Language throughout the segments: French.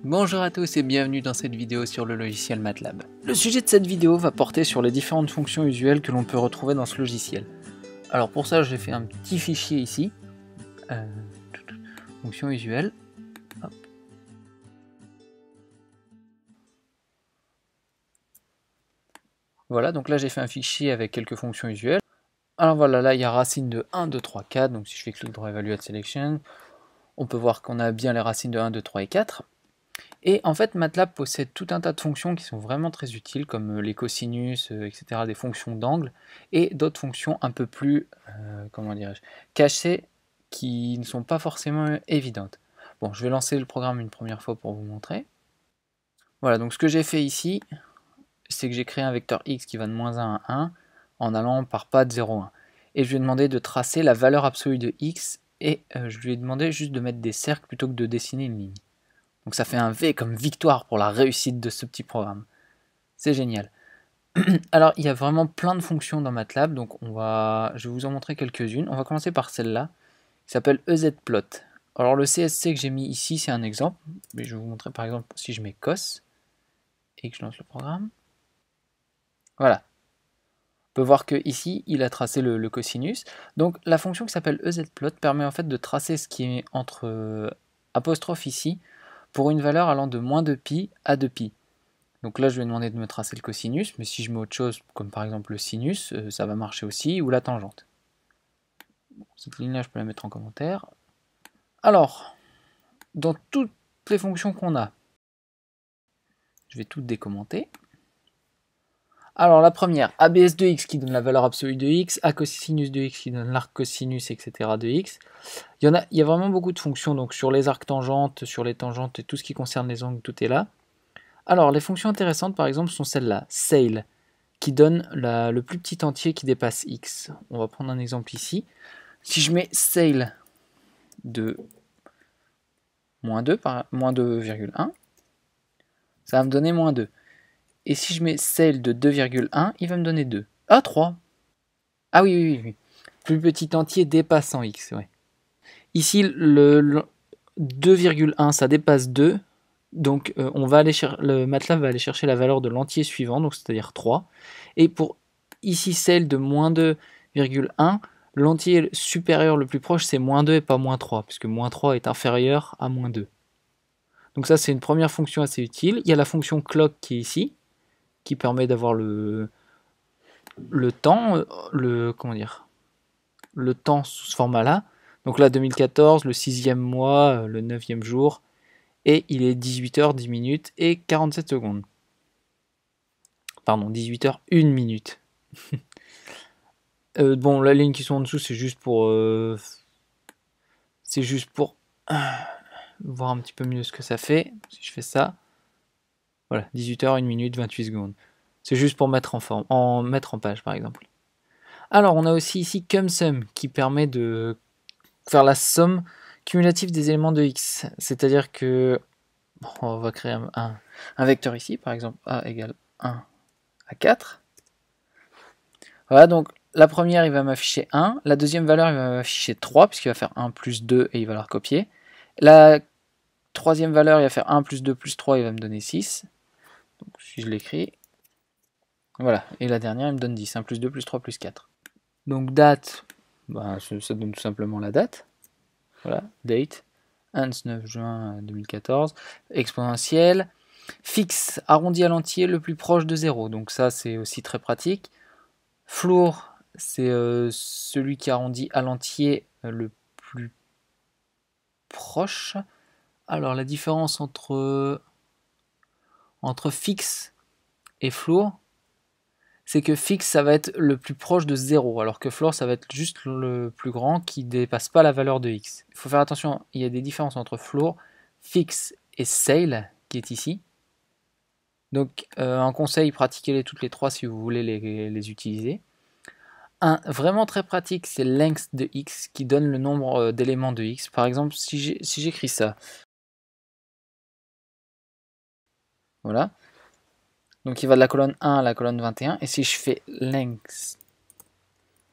Bonjour à tous et bienvenue dans cette vidéo sur le logiciel MATLAB. Le sujet de cette vidéo va porter sur les différentes fonctions usuelles que l'on peut retrouver dans ce logiciel. Alors pour ça j'ai fait un petit fichier ici, fonction usuelle. Hop. Voilà, donc là j'ai fait un fichier avec quelques fonctions usuelles. Alors voilà, là il y a racine de 1, 2, 3, 4, donc si je fais clic droit Evaluate Selection, on peut voir qu'on a bien les racines de 1, 2, 3 et 4. Et en fait, MATLAB possède tout un tas de fonctions qui sont vraiment très utiles, comme les cosinus, etc., des fonctions d'angle, et d'autres fonctions un peu plus, comment dirais-je, cachées, qui ne sont pas forcément évidentes. Bon, je vais lancer le programme une première fois pour vous montrer. Voilà, donc ce que j'ai fait ici, c'est que j'ai créé un vecteur x qui va de -1 à 1, en allant par pas de 0 à 1. Et je lui ai demandé de tracer la valeur absolue de x, et je lui ai demandé juste de mettre des cercles plutôt que de dessiner une ligne. Donc ça fait un V comme victoire pour la réussite de ce petit programme. C'est génial. Alors il y a vraiment plein de fonctions dans MATLAB, donc je vais vous en montrer quelques-unes. On va commencer par celle-là, qui s'appelle EZPlot. Alors le CSC que j'ai mis ici, c'est un exemple, mais je vais vous montrer par exemple si je mets cos, et que je lance le programme. Voilà. On peut voir que ici il a tracé le cosinus. Donc la fonction qui s'appelle EZPlot permet en fait de tracer ce qui est entre apostrophe ici, pour une valeur allant de -2π à 2π. Donc là, je lui ai demandé de me tracer le cosinus, mais si je mets autre chose, comme par exemple le sinus, ça va marcher aussi, ou la tangente. Cette ligne-là, je peux la mettre en commentaire. Alors, dans toutes les fonctions qu'on a, je vais toutes décommenter. Alors la première, ABS de x qui donne la valeur absolue de x, acosinus de x qui donne l'arc cosinus, etc. de x. Il y a vraiment beaucoup de fonctions, donc sur les arcs tangentes, sur les tangentes et tout ce qui concerne les angles, tout est là. Alors, les fonctions intéressantes, par exemple, sont celles-là. Sail, qui donne le plus petit entier qui dépasse x. On va prendre un exemple ici. Si je mets sail de -2 par -2,1, ça va me donner -2. Et si je mets sail de 2,1, il va me donner 2. Ah, 3. Ah oui. Plus petit entier dépassant x, ouais. Ici, le 2,1, ça dépasse 2. Donc le MATLAB va aller chercher la valeur de l'entier suivant, donc c'est-à-dire 3. Et pour ici celle de -2,1, l'entier supérieur le plus proche c'est -2 et pas -3, puisque -3 est inférieur à -2. Donc ça c'est une première fonction assez utile. Il y a la fonction clock qui est ici, qui permet d'avoir le temps, le temps sous ce format-là. Donc là 2014, le 6e mois, le 9e jour, et il est 18h10 et 47 secondes. Pardon, 18h 1 minute. Bon, la ligne qui sont en dessous, c'est juste pour voir un petit peu mieux ce que ça fait. Si je fais ça, voilà, 18h 1 minute 28 secondes. C'est juste pour mettre mettre en page, par exemple. Alors, on a aussi ici CumSum qui permet de faire la somme cumulative des éléments de x. C'est-à-dire que on va créer un vecteur ici, par exemple a égale 1 à 4. Voilà, donc la première, il va m'afficher 1. La deuxième valeur, il va m'afficher 3, puisqu'il va faire 1 plus 2 et il va la recopier. La troisième valeur, il va faire 1 plus 2 plus 3, il va me donner 6. Donc si je l'écris, voilà. Et la dernière, il me donne 10. 1 plus 2 plus 3 plus 4. Donc date, bah, ça donne tout simplement la date. Voilà, date, 9 juin 2014. Exponentielle. Fixe, arrondi à l'entier, le plus proche de 0. Donc ça, c'est aussi très pratique. Floor, c'est celui qui arrondit à l'entier le plus proche. Alors la différence entre fixe et floor, c'est que fixe ça va être le plus proche de 0, alors que floor ça va être juste le plus grand qui ne dépasse pas la valeur de x. Il faut faire attention, il y a des différences entre floor, fixe et sail qui est ici. Donc un conseil, pratiquez-les toutes les trois si vous voulez les utiliser. Un vraiment très pratique, c'est length de x qui donne le nombre d'éléments de x. Par exemple, si j'écris ça, voilà. Donc il va de la colonne 1 à la colonne 21. Et si je fais length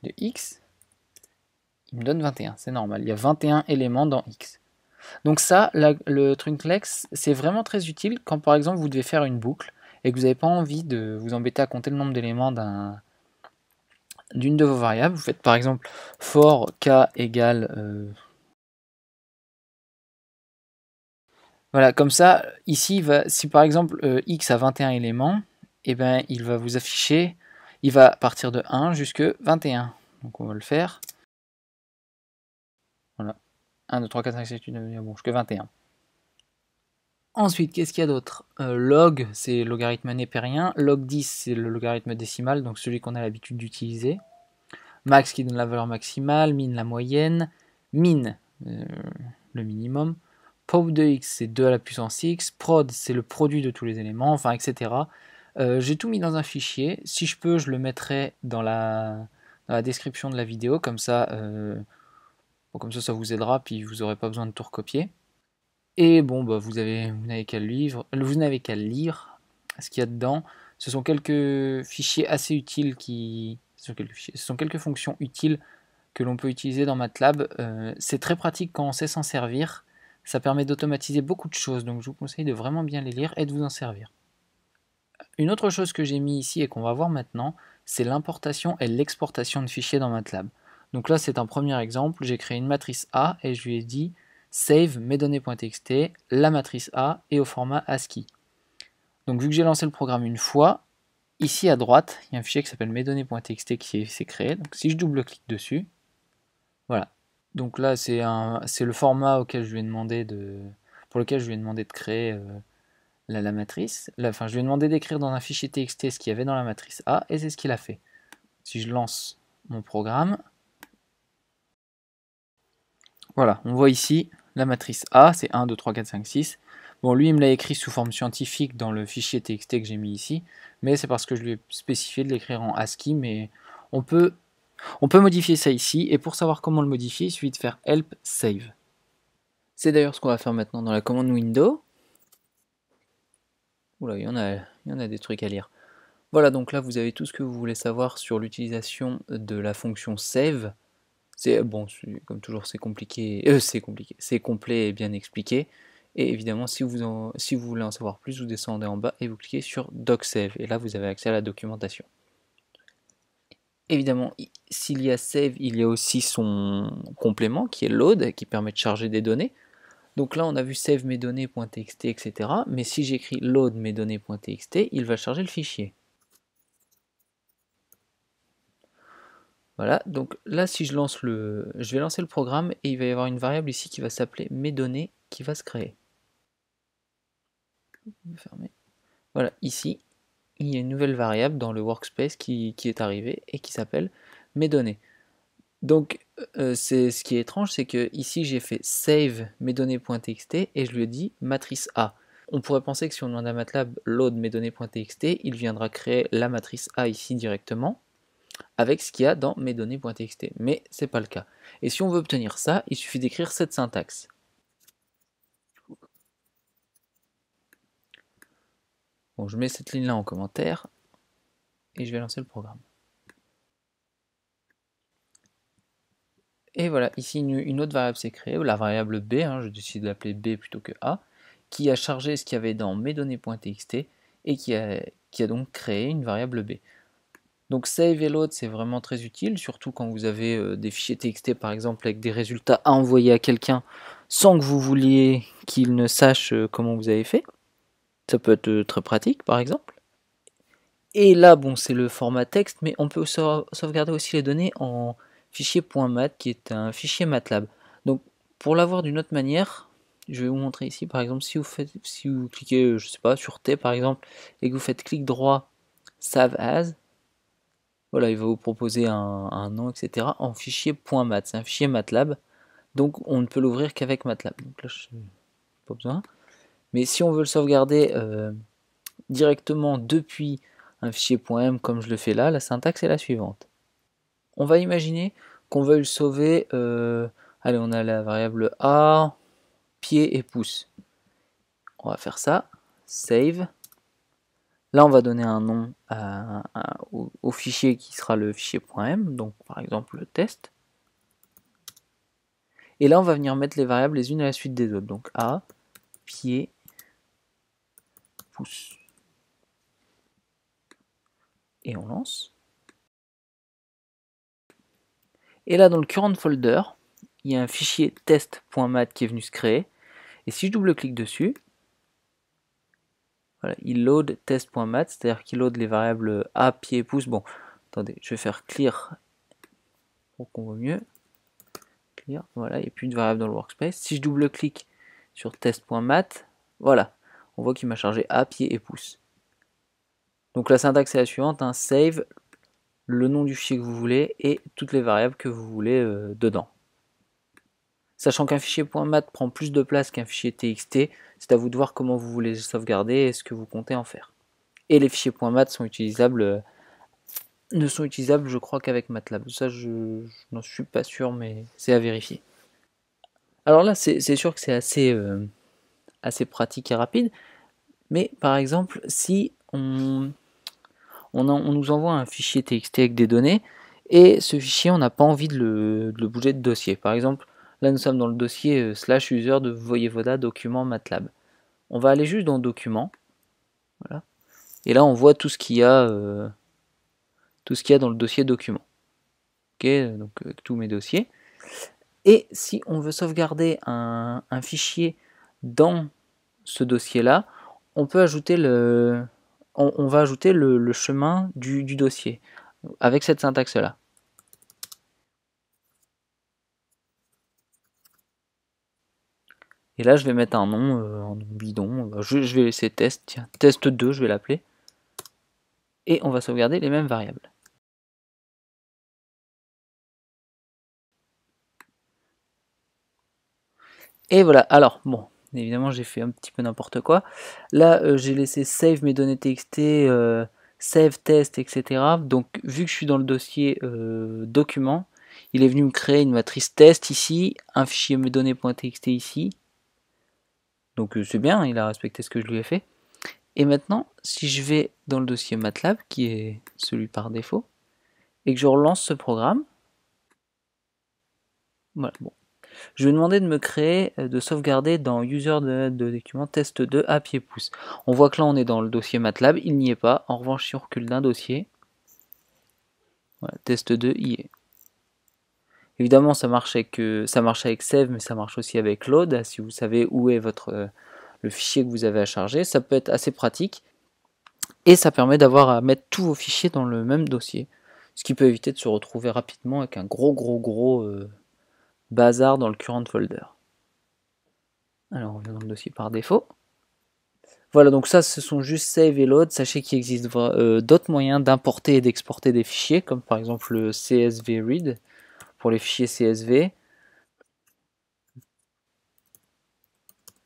de x, il me donne 21. C'est normal, il y a 21 éléments dans x. Donc ça, le trunclex, c'est vraiment très utile quand par exemple vous devez faire une boucle et que vous n'avez pas envie de vous embêter à compter le nombre d'éléments d'une de vos variables. Vous faites par exemple for k égale... voilà, comme ça, ici, si par exemple x a 21 éléments, et ben, il va vous afficher, il va partir de 1 jusque 21. Donc on va le faire. Voilà. 1, 2, 3, 4, 5, 6, 7, 8, 9, 10, bon, jusque 21. Ensuite, qu'est-ce qu'il y a d'autre? Log, c'est logarithme népérien. Log 10, c'est le logarithme décimal, donc celui qu'on a l'habitude d'utiliser. Max qui donne la valeur maximale, min la moyenne, min le minimum. Pop de x, c'est 2 à la puissance x. Prod, c'est le produit de tous les éléments, enfin, etc. J'ai tout mis dans un fichier. Si je peux, je le mettrai dans la description de la vidéo, comme ça, ça vous aidera, puis vous n'aurez pas besoin de tout recopier. Et bon, bah, vous n'avez qu'à lire ce qu'il y a dedans. Ce sont quelques fichiers assez utiles ce sont quelques fonctions utiles que l'on peut utiliser dans MATLAB. C'est très pratique quand on sait s'en servir. Ça permet d'automatiser beaucoup de choses, donc je vous conseille de vraiment bien les lire et de vous en servir. Une autre chose que j'ai mis ici et qu'on va voir maintenant, c'est l'importation et l'exportation de fichiers dans MATLAB. Donc là, c'est un premier exemple. J'ai créé une matrice A et je lui ai dit save mesdonnées.txt, la matrice A est au format ASCII. Donc vu que j'ai lancé le programme une fois, ici à droite, il y a un fichier qui s'appelle mesdonnées.txt qui s'est créé. Donc si je double-clique dessus, voilà. Donc là, c'est le format auquel je lui ai demandé pour lequel je lui ai demandé de créer la matrice. Enfin, je lui ai demandé d'écrire dans un fichier TXT ce qu'il y avait dans la matrice A, et c'est ce qu'il a fait. Si je lance mon programme, voilà, on voit ici la matrice A, c'est 1, 2, 3, 4, 5, 6. Bon, lui, il me l'a écrit sous forme scientifique dans le fichier TXT que j'ai mis ici, mais c'est parce que je lui ai spécifié de l'écrire en ASCII, mais on peut modifier ça ici, et pour savoir comment le modifier, il suffit de faire help save. C'est d'ailleurs ce qu'on va faire maintenant dans la commande window. Oula, il y en a des trucs à lire. Voilà, donc là vous avez tout ce que vous voulez savoir sur l'utilisation de la fonction save. Bon, comme toujours c'est compliqué, c'est complet et bien expliqué. Et évidemment, si vous voulez en savoir plus, vous descendez en bas et vous cliquez sur Doc Save. Et là, vous avez accès à la documentation. Évidemment, s'il y a Save, il y a aussi son complément qui est Load, qui permet de charger des données. Donc là, on a vu save mes données.txt, etc. Mais si j'écris load mes données.txt, il va charger le fichier. Voilà, donc là, si je vais lancer le programme et il va y avoir une variable ici qui va s'appeler mes données qui va se créer. Fermer. Voilà, ici, il y a une nouvelle variable dans le workspace qui est arrivée et qui s'appelle mes données. Donc, ce qui est étrange, c'est que ici j'ai fait save mes données.txt et je lui ai dit matrice A. On pourrait penser que si on demande à MATLAB load mes données.txt, il viendra créer la matrice A ici directement avec ce qu'il y a dans mes données.txt, mais c'est pas le cas. Et si on veut obtenir ça, il suffit d'écrire cette syntaxe. Bon, je mets cette ligne-là en commentaire et je vais lancer le programme. Et voilà, ici une autre variable s'est créée, la variable B, je décide de l'appeler B plutôt que A, qui a chargé ce qu'il y avait dans mes données.txt et qui a donc créé une variable B. Donc save et load, c'est vraiment très utile, surtout quand vous avez des fichiers TXT par exemple avec des résultats à envoyer à quelqu'un sans que vous vouliez qu'il ne sache comment vous avez fait. Ça peut être très pratique par exemple. Et là, bon, c'est le format texte, mais on peut sauvegarder aussi les données en fichier .mat, qui est un fichier MATLAB. Donc, pour l'avoir d'une autre manière, je vais vous montrer ici, par exemple, si vous cliquez, je sais pas, sur T par exemple, et que vous faites clic droit, Save As, voilà, il va vous proposer un nom, etc. en fichier .mat. C'est un fichier MATLAB, donc on ne peut l'ouvrir qu'avec MATLAB. Donc là, je n'ai pas besoin. Mais si on veut le sauvegarder directement depuis un fichier .m comme je le fais là, la syntaxe est la suivante. On va imaginer qu'on veuille le sauver, allez, on a la variable A, pied et pouce. On va faire ça, save. Là, on va donner un nom au fichier qui sera le fichier .m, donc par exemple le test. Et là, on va venir mettre les variables les unes à la suite des autres. Donc A, pied, pouce. Et on lance. Et là, dans le current folder, il y a un fichier test.mat qui est venu se créer. Et si je double-clique dessus, voilà, il load test.mat, c'est-à-dire qu'il load les variables A, pied, pouce. Bon, attendez, je vais faire clear pour qu'on voit mieux. Clear, voilà, il n'y a plus de variables dans le workspace. Si je double-clique sur test.mat, voilà, on voit qu'il m'a chargé A, pied et pouce. Donc la syntaxe est la suivante, hein, save, le nom du fichier que vous voulez et toutes les variables que vous voulez dedans. Sachant qu'un fichier .mat prend plus de place qu'un fichier TXT, c'est à vous de voir comment vous voulez sauvegarder et ce que vous comptez en faire. Et les fichiers .mat sont utilisables, ne sont utilisables je crois qu'avec MATLAB. Ça je n'en suis pas sûr mais c'est à vérifier. Alors là c'est sûr que c'est assez pratique et rapide, mais par exemple si on nous envoie un fichier TXT avec des données, et ce fichier, on n'a pas envie de le bouger de dossier. Par exemple, là nous sommes dans le dossier /user de Voyevoda document MATLAB. On va aller juste dans document, voilà, et là on voit tout ce qu'il y a, dans le dossier document. Ok, donc avec tous mes dossiers. Et si on veut sauvegarder un fichier dans ce dossier-là, on peut ajouter on va ajouter le chemin du dossier avec cette syntaxe-là. Et là, je vais mettre un nom bidon. Je vais laisser test, tiens, test 2, je vais l'appeler. Et on va sauvegarder les mêmes variables. Et voilà, alors, bon, évidemment, j'ai fait un petit peu n'importe quoi. Là, j'ai laissé save mes données txt, save test, etc. Donc, vu que je suis dans le dossier document, il est venu me créer une matrice test ici, un fichier mes données.txt ici. Donc, c'est bien, il a respecté ce que je lui ai fait. Et maintenant, si je vais dans le dossier MATLAB, qui est celui par défaut, et que je relance ce programme, voilà, bon. Je vais demander de me créer, de sauvegarder dans user de document test2 à pied pouce. On voit que là on est dans le dossier MATLAB, il n'y est pas. En revanche, si on recule d'un dossier, voilà, test2 y est. Évidemment, ça marche avec save, mais ça marche aussi avec load. Si vous savez où est le fichier que vous avez à charger, ça peut être assez pratique. Et ça permet d'avoir à mettre tous vos fichiers dans le même dossier. Ce qui peut éviter de se retrouver rapidement avec un gros bazar dans le current folder. Alors on vient dans le dossier par défaut. Voilà, donc ça ce sont juste save et load. Sachez qu'il existe d'autres moyens d'importer et d'exporter des fichiers, comme par exemple le CSV read pour les fichiers CSV,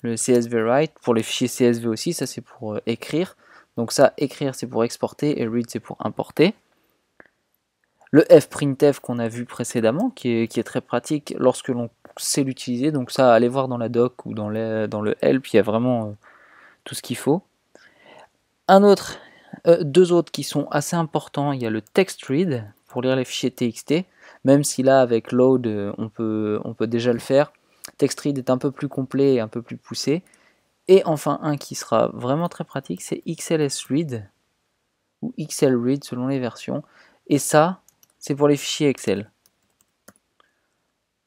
le CSV write pour les fichiers CSV aussi, ça c'est pour écrire. Donc ça, écrire c'est pour exporter et read c'est pour importer. Le fprintf qu'on a vu précédemment, qui est très pratique lorsque l'on sait l'utiliser. Donc ça, allez voir dans la doc ou dans le help, il y a vraiment tout ce qu'il faut. Deux autres qui sont assez importants, il y a le text read pour lire les fichiers TXT, même si là avec load on peut déjà le faire. Text read est un peu plus complet et un peu plus poussé. Et enfin un qui sera vraiment très pratique, c'est XLSRead ou XLRead selon les versions. Et ça, c'est pour les fichiers Excel.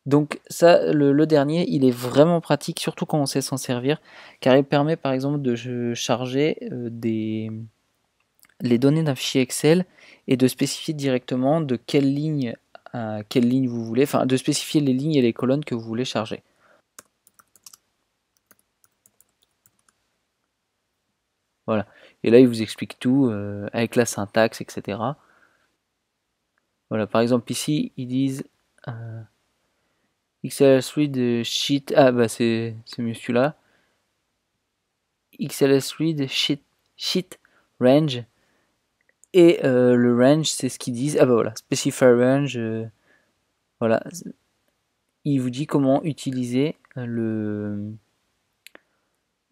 Donc ça, le dernier, il est vraiment pratique, surtout quand on sait s'en servir, car il permet par exemple de charger les données d'un fichier Excel et de spécifier directement de quelle ligne à quelle ligne vous voulez, enfin de spécifier les lignes et les colonnes que vous voulez charger. Voilà. Et là, il vous explique tout avec la syntaxe, etc. Voilà, par exemple ici, ils disent XLSRead sheet. Ah bah c'est mieux celui-là. XLSRead sheet range. Et le range, c'est ce qu'ils disent. Ah bah voilà, specify range. Voilà. Il vous dit comment utiliser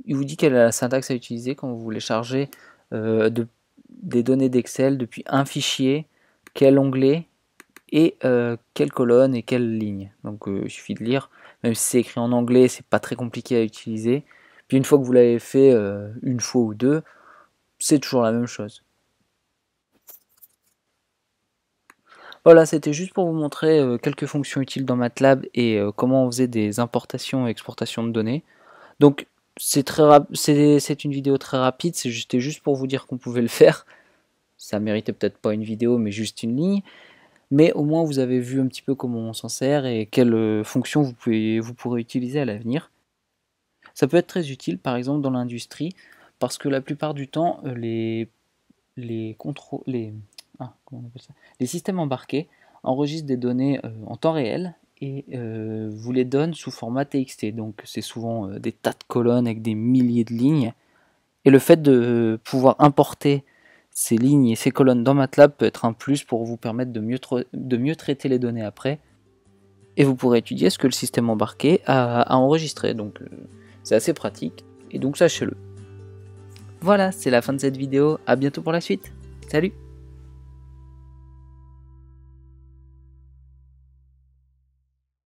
il vous dit quelle est la syntaxe à utiliser quand vous voulez charger des données d'Excel depuis un fichier, quel onglet et quelle colonne et quelle ligne. Donc il suffit de lire, même si c'est écrit en anglais, c'est pas très compliqué à utiliser. Puis une fois que vous l'avez fait une fois ou deux, c'est toujours la même chose. Voilà, c'était juste pour vous montrer quelques fonctions utiles dans MATLAB et comment on faisait des importations et exportations de données. Donc c'est une vidéo très rapide, c'était juste pour vous dire qu'on pouvait le faire. Ça méritait peut-être pas une vidéo, mais juste une ligne. Mais au moins vous avez vu un petit peu comment on s'en sert et quelles fonctions vous pourrez utiliser à l'avenir. Ça peut être très utile par exemple dans l'industrie, parce que la plupart du temps les systèmes embarqués enregistrent des données en temps réel et vous les donnent sous format TXT. Donc c'est souvent des tas de colonnes avec des milliers de lignes. Et le fait de pouvoir importer ces lignes et ces colonnes dans MATLAB peut être un plus pour vous permettre de mieux traiter les données après. Et vous pourrez étudier ce que le système embarqué a enregistré. Donc c'est assez pratique. Et donc sachez-le. Voilà, c'est la fin de cette vidéo. À bientôt pour la suite. Salut!